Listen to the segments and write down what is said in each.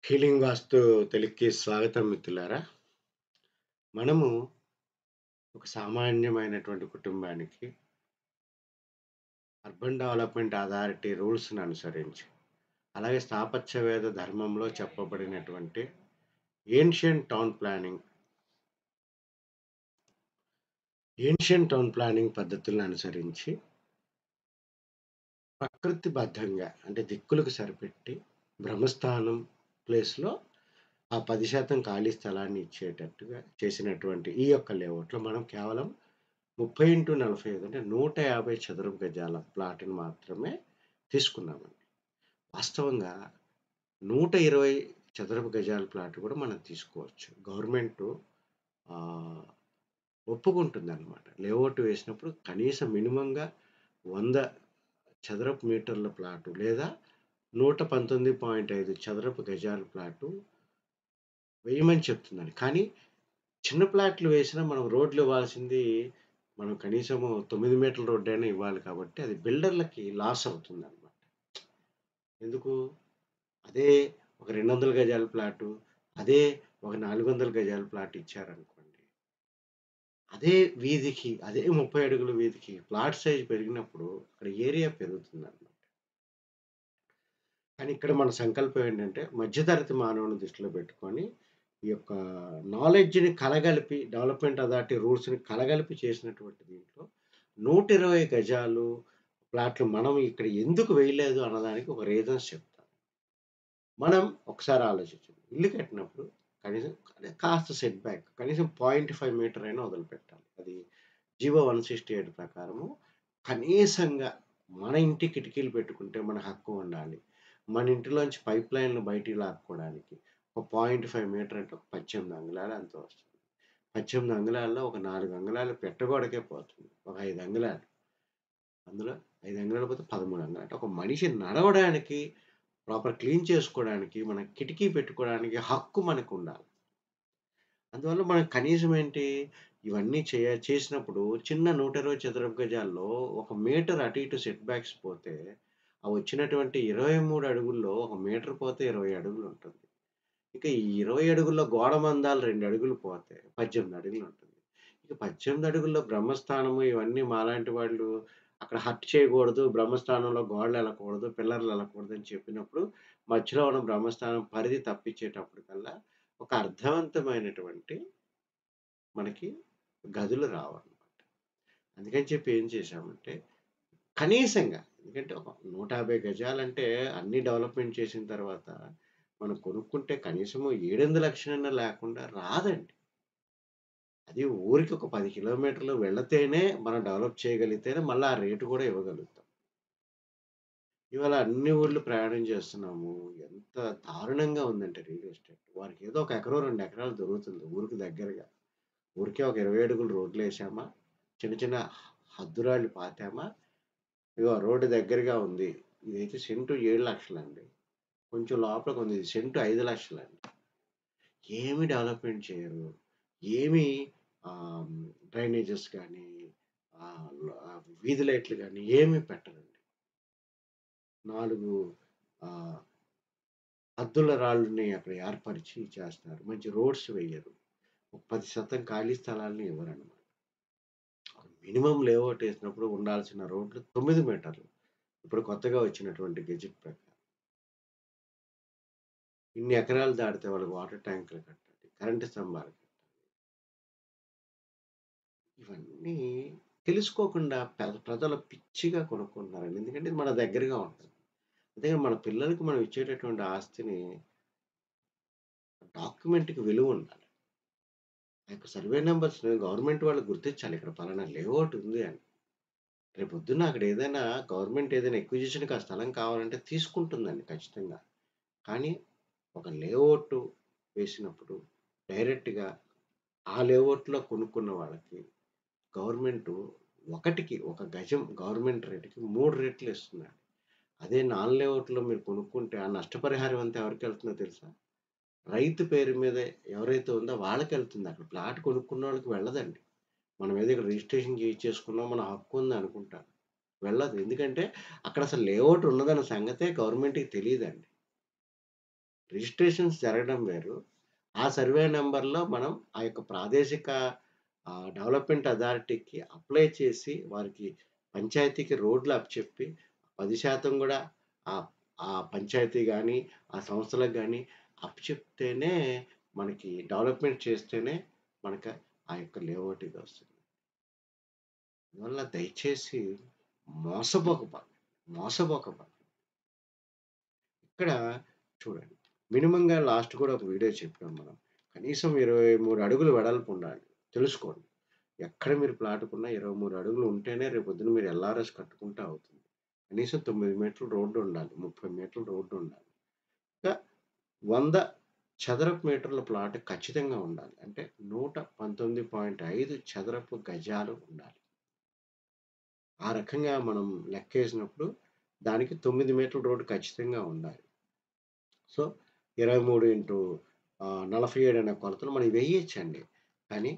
Healing వాస్తు తెలుగుకి స్వాగతం మిత్రులారా. మనము ఒక సామాన్యమైనటువంటి కుటుంబానికి అర్బన్ డెవలప్‌మెంట్ అథారిటీ రూల్స్‌ని అనుసరించి, అలాగే స్థాపత్యవేద ధర్మంలో చెప్పబడినటువంటి ఏన్షియంట్ టౌన్ ప్లానింగ్ పద్ధతులను అనుసరించి ప్రకృతిబద్ధంగా అంటే దిక్కులకు సరిపెట్టి బ్రహ్మస్థానం ప్లేస్‌లో ఆ 10% ఖాళీ స్థలాన్ని ఇచ్చేటట్టుగా చేసినటువంటి ఈ యొక్క లేఅవుట్‌లో మనం కేవలం 30x45 అంటే 150 చదరపు గజాల ప్లాట్‌ని మాత్రమే తీసుకున్నామండి. వాస్తవంగా 120 చదరపు గజాల ప్లాట్ కూడా మనం తీసుకోవచ్చు. గవర్నమెంటు ఆహ్, ఒప్పుకుంటుందనమాట. లేఅవుట్ వేసినప్పుడు కనీసం మినిమమ్‌గా 100 చదరపు మీటర్ల ప్లాటు లేదా 119.5 చదరపు గజాల ప్లాటు వేయమని చెప్తుందండి. కానీ చిన్న ప్లాట్లు వేసినా మనం రోడ్లు ఇవ్వాల్సింది మనం కనీసము 9 మీటర్ల రోడ్డైనా ఇవ్వాలి కాబట్టి అది బిల్డర్‌లకి లాస్ అవుతుందనమాట. ఎందుకు? అదే ఒక 200 గజాల ప్లాటు, అదే ఒక 400 గజాల ప్లాట్ ఇచ్చారనుకోండి. అదే వీధికి, అదే 30 అడుగుల వీధికి ప్లాట్ సైజ్ పెరిగినప్పుడు అక్కడ ఏరియా పెరుగుతుందనమాట. కానీ ఇక్కడ మన సంకల్పం ఏంటంటే మధ్య తరగతి మానవుడిని దృష్టిలో పెట్టుకొని ఈ యొక్క నాలెడ్జ్‌ని కలగలిపి డెవలప్‌మెంట్ అథారిటీ రూల్స్‌ని కలగలిపి చేసినటువంటి దీంట్లో 120 గజాలు ప్లాట్లు మనం ఇక్కడ ఎందుకు వేయలేదు అన్నదానికి ఒక రీజన్స్ చెప్తాను. మనం ఒకసారి ఆలోచించండి. ఇల్లు కట్టినప్పుడు కనీసం కాస్త సెట్ బ్యాక్ కనీసం 0.5 మీటర్ అయినా వదిలిపెట్టాలి. అది జీవో 168 ప్రకారము కనీసంగా మన ఇంటి కిటికీలు పెట్టుకుంటే మన హక్కు ఉండాలి. మన ఇంటిలోంచి పైప్ లైన్‌లు బయటికి లాక్కోవడానికి ఒక 0.5 మీటర్ అంటే ఒక 18 అంగుళాలు ఎంతో వస్తుంది. 18 అంగుళాల్లో ఒక 4 అంగుళాలు పెట్టగోడకే పోతుంది. ఒక 5 అంగుళాలు. అందులో 5 అంగుళాలు పోతే 13 అంగుళాలు. అంటే ఒక మనిషి నడవడానికి, ప్రాపర్ క్లీన్ చేసుకోవడానికి, మన కిటికీ పెట్టుకోవడానికి హక్కు మనకుండాలి. అందువల్ల మనం కనీసం ఏంటి, ఇవన్నీ చేసినప్పుడు చిన్న 120 చదరపు గజాల్లో ఒక మీటర్ అటు ఇటు సెట్ బ్యాక్స్ పోతే, ఆ వచ్చినటువంటి 23 అడుగుల్లో ఒక మీటర్ పోతే 20 అడుగులుంటుంది. ఇక ఈ 20 అడుగుల్లో గోడ మందాలు 2 అడుగులు పోతే 18 అడుగులుంటుంది. ఇక 18 అడుగుల్లో బ్రహ్మస్థానము ఇవన్నీ మాలాంటి వాళ్ళు అక్కడ హట్ చేయకూడదు. బ్రహ్మస్థానంలో గోడలెళ్ళకూడదు, పిల్లర్‌లెళ్ళకూడదు అని చెప్పినప్పుడు మధ్యలో ఉన్న బ్రహ్మస్థానం పరిధి తప్పించేటప్పటికల్లా ఒక అర్థవంతమైనటువంటి మనకి గదులు రావన్నమాట. అందుకని చెప్పి ఏం చేశామంటే కనీసంగా ఎందుకంటే ఒక 150 గజాలంటే అన్నీ డెవలప్‌మెంట్ చేసిన తర్వాత మనం కొనుక్కుంటే కనీసము 7,00,000 లేకుండా రాదండి. అది ఊరికి ఒక 10 కిలోమీటర్లు వెళితేనే మనం డెవలప్ చేయగలిగితేనే మళ్ళా ఆ రేట్ కూడా ఇవ్వగలుగుతాం. ఇవాళ అన్ని ఊర్లు ప్రయాణం చేస్తున్నాము. ఎంత దారుణంగా ఉందంటే రియల్ ఎస్టేట్. వారికి ఏదో ఒక ఎకరం, 2 ఎకరాలు దొరుకుతుంది ఊరికి దగ్గరగా. ఊరికే ఒక 20 అడుగులు రోడ్లేసామా, చిన్న చిన్న హద్దురాళ్ళు పాతామా, ఇగో రోడ్డు దగ్గరగా ఉంది. ఇదైతే సెంటు 7,00,000 అండి. కొంచెం లోపలికుంది. ఇది సెంటు 5,00,000 అండి. ఏమి డెవలప్‌మెంట్ చేయరు. ఏమి డ్రైనేజెస్ గానీ, వీధి లైట్లు గానీ ఏమి పెట్టరండి. 4 ఆహ్, హద్దుల రాళ్ళని అక్కడ ఏర్పరిచి చేస్తారు. మంచి రోడ్స్ వెయ్యరు. ఒక 10% ఖాళీ స్థలాల్ని ఇవ్వరనమాట. మినిమమ్ లేఅవుట్ ఏసినప్పుడు ఉండాల్సిన రోడ్లు 9 మీటర్లు. ఇప్పుడు కొత్తగా వచ్చినటువంటి గెజిట్ ప్రకారం. ఇన్ని ఎకరాలు దాటితే వాళ్ళకి వాటర్ ట్యాంకులు కట్టాలి. కరెంటు స్తంభాలు కట్టాలి. ఇవన్నీ తెలుసుకోకుండా ప్రజలు పిచ్చిగా కొనుక్కుంటున్నారండి. ఎందుకంటే ఇది మన దగ్గరగా ఉంటది. అంతేగాని మన పిల్లలకి మనం ఇచ్చేటటువంటి ఆస్తిని డాక్యుమెంట్‌కి విలువుండాలి. ఆ యొక్క సర్వే నంబర్స్‌ని గవర్నమెంట్ వాళ్ళు గుర్తించాలి. ఇక్కడ పలానా లేఅవుట్ ఉంది అని. రేపొద్దున్న అక్కడ ఏదైనా గవర్నమెంట్ ఏదైనా అక్విజిషన్‌కి ఆ స్థలం కావాలంటే తీసుకుంటుందండి ఖచ్చితంగా. కానీ ఒక లేఅవుట్ వేసినప్పుడు డైరెక్ట్‌గా ఆ లేఅవుట్‌లో కొనుక్కున్న వాళ్ళకి గవర్నమెంటు ఒకటికి ఒక గజం గవర్నమెంట్ రేట్‌కి 3 రెట్లు ఇస్తుందండి. అదే నాన్ లేఅవుట్‌లో మీరు కొనుక్కుంటే ఆ నష్టపరిహారం అంతా ఎవరికెళ్తుందో తెలుసా? రైతు పేరు మీద ఎవరైతే ఉందో వాళ్ళకెళ్తుంది. అక్కడ ప్లాట్ కొనుక్కున్నోళ్ళకి వెళ్ళదండి. మనం ఏదో ఇక్కడ రిజిస్ట్రేషన్ చేయించేసుకున్నాం. మన హక్కు ఉంది అనుకుంటారు. వెళ్ళదు. ఎందుకంటే అక్కడ అసలు లేఅవుట్ ఉన్నదన్న సంగతే గవర్నమెంట్‌కి తెలీదండి. రిజిస్ట్రేషన్స్ జరగడం వేరు. ఆ సర్వే నంబర్‌లో మనం ఆ యొక్క ప్రాదేశిక డెవలప్‌మెంట్ అథారిటీకి అప్లై చేసి, వారికి పంచాయతీకి రోడ్లు అప్పచెప్పి, 10% గూడా ఆహ్, ఆ పంచాయతీ గాని, ఆ సంస్థలకు గాని అప్పచెప్తేనే మనకి డెవలప్‌మెంట్ చేస్తేనే మనకు ఆ యొక్క లేఅవుట్ ఇదొస్తుంది. అందువల్ల దయచేసి మోసపోకండి. మోసపోకండి. ఇక్కడ చూడండి. మినిమమ్‌గా లాస్ట్ కూడా ఒక వీడియో చెప్పాం మనం. కనీసం 23 అడుగులు వెడల్పు ఉండాలి. తెలుసుకోండి. ఎక్కడ మీరు ప్లాట్ కొన్నా 23 అడుగులు ఉంటేనే రేపొద్దున మీరు ఎల్ఆర్ఎస్ కట్టుకుంటే అవుతుంది. కనీసం 9 మీటర్ల రోడ్డు ఉండాలి. 30 మీటర్ల రోడ్డు ఉండాలి. ఇంకా 100 చదరపు మీటర్ల ప్లాట్ ఖచ్చితంగా ఉండాలి. అంటే 119.5 చదరపు గజాలు ఉండాలి. ఆ రకంగా మనం లెక్కేసినప్పుడు దానికి 9 మీటర్ల రోడ్డు ఖచ్చితంగా ఉండాలి. సో, 23 ఇంటూ 47 అనే కొలతలు మనం వేయొచ్చండి. కానీ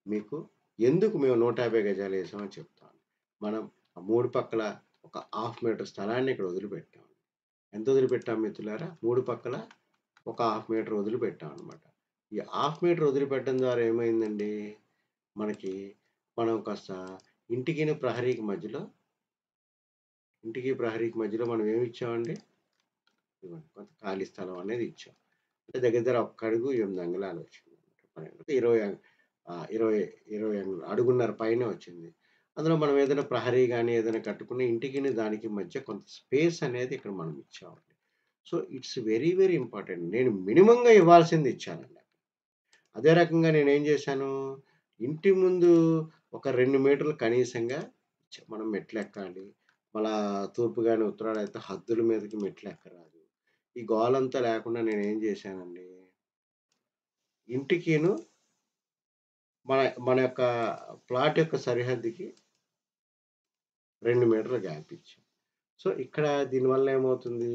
మీకు ఎందుకు మేము 150 గజాలేసామో చెప్తాను. మనం ఆ 3 పక్కల ఒక హాఫ్ మీటర్ స్థలాన్ని ఇక్కడ వదిలిపెట్టాం. ఎంత వదిలిపెట్టాం మిత్రులారా? 3 పక్కల ఒక హాఫ్ మీటర్ వదిలిపెట్టామనమాట. ఈ హాఫ్ మీటర్ వదిలిపెట్టడం ద్వారా ఏమైందండి? మనకి మనం కాస్త ఇంటికిని ప్రహరీకి మధ్యలో మనం ఏమిచ్చామండి? ఇదిగోండి కొంత ఖాళీ స్థలం అనేది ఇచ్చాం. అంటే దగ్గర దగ్గర ఒక్క అడుగు 8 అంగుళాలు వచ్చిందనమాట. 20 20 20 అడుగున్నర పైనే వచ్చింది. అందులో మనం ఏదైనా ప్రహరీ గాని, ఏదైనా కట్టుకున్న ఇంటికిని దానికి మధ్య కొంత స్పేస్ అనేది ఇక్కడ మనం ఇచ్చామండి. So, it's very, very important. నేను మినిమమ్‌గా ఇవ్వాల్సింది ఇచ్చానండి. అదే రకంగా నేనేం చేశాను, ఇంటి ముందు ఒక 2 మీటర్లు కనీసంగా మనం మెట్లెక్కాలి. మళ్ళా తూర్పు గాని, ఉత్తరాలైతే హద్దుల మీదకి మెట్లెక్కరాదు. ఈ గోలంతా లేకుండా నేనేం చేశానండి, ఇంటికిను మన మన యొక్క ప్లాట్ యొక్క సరిహద్దుకి 2 మీటర్ల గ్యాప్ ఇచ్చాం. సో, ఇక్కడ దీనివల్ల ఏమవుతుంది,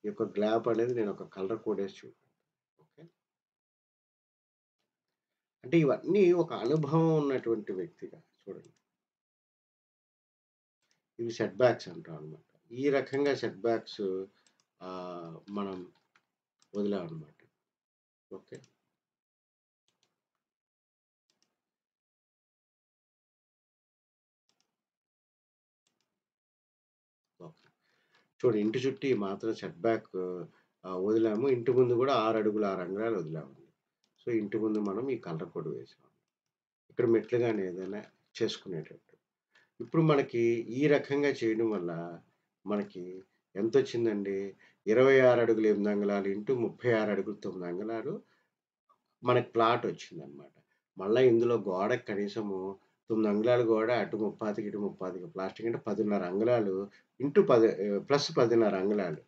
ఈ యొక్క గ్యాప్ అనేది నేను ఒక కలర్ కోడేసి చూపాను. ఓకే. అంటే ఇవన్నీ ఒక అనుభవం ఉన్నటువంటి వ్యక్తిగా చూడండి. ఇవి సెట్ బ్యాక్స్ అంటాం అన్నమాట. ఈ రకంగా సెట్ బ్యాక్స్ మనం వదిలామన్నమాట. ఓకే. ఓకే. చూడండి ఇంటి చుట్టూ ఈ మాత్రం సెట్ బ్యాక్ వదిలాము. ఇంటి ముందు గూడా 6 అడుగులు 6 అంగుళాలు వదిలామండి. సో, ఇంటి ముందు మనం ఈ కలర్ కోడ్ వేసాం. ఇక్కడ మెట్లు గాని ఏదైనా చేసుకునేటట్టు. ఇప్పుడు మనకి ఈ రకంగా చేయడం వల్ల మనకి ఎంతొచ్చిందండి? 26 అడుగులు 8 అంగుళాలు ఇంటూ 36 అడుగులు 9 అంగుళాలు మనకి ప్లాట్ వచ్చిందనమాట. మళ్ళా ఇందులో గోడకి కనీసము 9 అంగుళాల గోడ అటు 35 ఇటు 35 ప్లాస్టింగ్ అంటే 10.5 అంగుళాలు ఇంటూ 10 ప్లస్ 10.5 అంగుళాలు.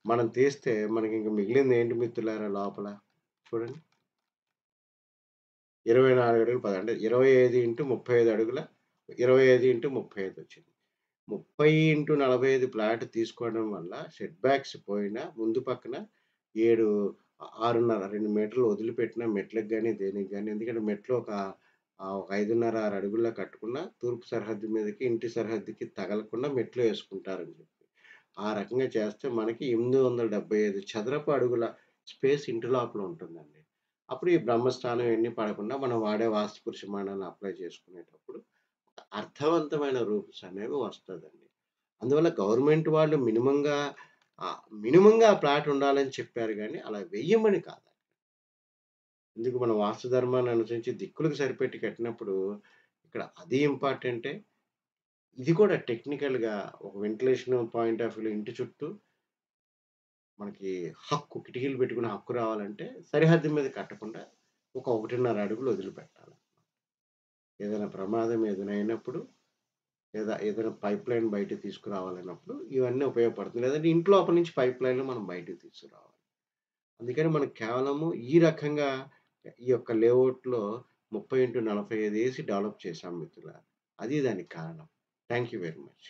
మనం తీస్తే మనకింక మిగిలింది ఏంటి మిత్రులారా లోపల? చూడండి. 24 అడుగులు అంటే 25 ఇంటూ 35 అడుగుల 25 ఇంటూ 35 వచ్చింది. 30x45 ఫ్లాట్ తీసుకోవడం వల్ల సెట్ బ్యాక్స్ పోయినా ముందు పక్కన 7 6:30 2 మీటర్లు వదిలిపెట్టిన మెట్లకి గాని, దేనికి గాని ఎందుకంటే మెట్లు ఒక 5:30, 6 అడుగుల్లో కట్టుకున్న తూర్పు సరిహద్దు మీదకి, ఇంటి సరిహద్దుకి తగలకుండా మెట్లు వేసుకుంటారని చెప్పి. ఆ రకంగా చేస్తే మనకి 875 చదరపు అడుగుల స్పేస్ ఇంటి లోపల ఉంటుందండి. అప్పుడు ఈ బ్రహ్మస్థానం ఇవన్నీ పడకుండా మనం వాడే వాస్తు పురుషమానాన్ని అప్లై చేసుకునేటప్పుడు అర్థవంతమైన రూల్స్ అనేవి వస్తదండి. అందువల్ల గవర్నమెంట్ వాళ్ళు మినిమమ్‌గా ఆ ప్లాట్ ఉండాలని చెప్పారు గానీ, అలా వెయ్యమని కాదు. ఎందుకు మనం వాస్తు ధర్మాన్ని అనుసరించి దిక్కులకు సరిపెట్టి కట్టినప్పుడు, ఇక్కడ అది ఇంపార్టెంటే. ఇది కూడా టెక్నికల్‌గా ఒక వెంటిలేషన్ పాయింట్ ఆఫ్ వ్యూలో ఇంటి చుట్టూ మనకి కిటికీలు పెట్టుకునే హక్కు రావాలంటే సరిహద్దు మీద కట్టకుండా ఒక 1.5 అడుగులు వదిలిపెట్టాలి. ఏదైనా ప్రమాదం ఏదైనా అయినప్పుడు లేదా ఏదైనా పైప్‌లైన్ బయటకి తీసుకురావాలన్నప్పుడు ఇవన్నీ ఉపయోగపడుతుంది. లేదంటే ఇంటి లోపల నుంచి పైప్‌లైన్‌లు మనం బయటకి తీసుకురావాలి. అందుకని మనకు కేవలము ఈ రకంగా ఈ యొక్క లేఅవుట్‌లో 30x45 ఏసి డెవలప్ చేశాం మిత్రులారా. అది దానికి కారణం. Thank you very much.